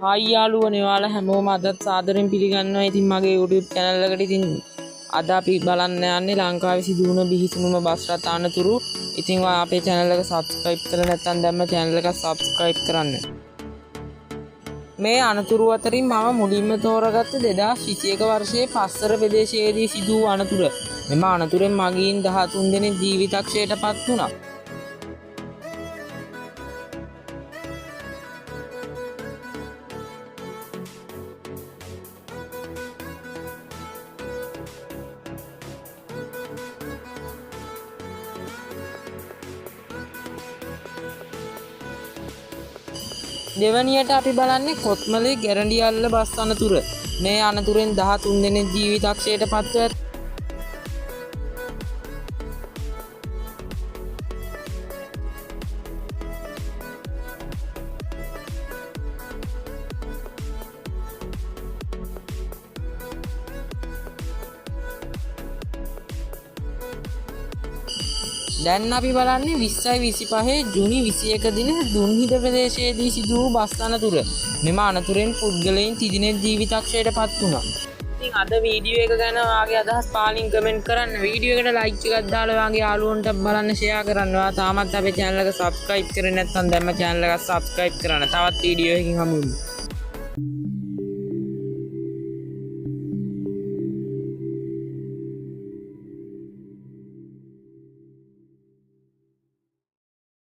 Hi යාළුවනේ ඔයාලා හැමෝම අදත් සාදරයෙන් පිළිගන්නවා. ඉතින් මගේ YouTube channel එකට ඉතින් අද අපි බලන්න යන්නේ ලංකාවේ සිදුවුණු බිහිසුණුම බස් රථ අනතුරු. ඉතින් ඔයා අපේ channel එක subscribe කරලා නැත්නම් දැම්ම channel එක subscribe කරන්න. මේ අනතුරු අතරින් මම මුලින්ම තෝරගත්තේ 2021 වර්ෂයේ පස්සර ප්‍රදේශයේදී සිදු වූ අනතුර. මෙම අනතුරෙන් මගීන් 13 දෙනෙක් ජීවිතක්ෂයට පත් වුණා. දෙවනියට අපි බලන්නේ කොත්මලේ ගැරන්ඩියල්ල බස් අනතුර. මේ අනතුරෙන් 13 දෙනෙක් ජීවිතක්ෂයට පත්ව ඇත. දැන් අපි බලන්නේ 20/25 ජුනි 21 දින දුම්හිත ප්‍රදේශයේදී සිදු වූ බස් අනතුර. මෙම අනතුරෙන් පුද්ගලයන් 30 දෙනෙක් ජීවිතක්ෂයට පත් වුණා. ඉතින් අද වීඩියෝ එක ගැන ඔයාගේ අදහස් පාලින් කමෙන්ට් කරන්න. වීඩියෝ එකට ලයික් එකක් දාලා ඔයාගේ යාළුවන්ට බලන්න ෂෙයා කරන්න. ඔයා තාමත් අපේ channel එක subscribe කරේ නැත්නම් දැම්ම channel එක subscribe කරන්න. තවත් වීඩියෝ එකකින් හමු වෙමු.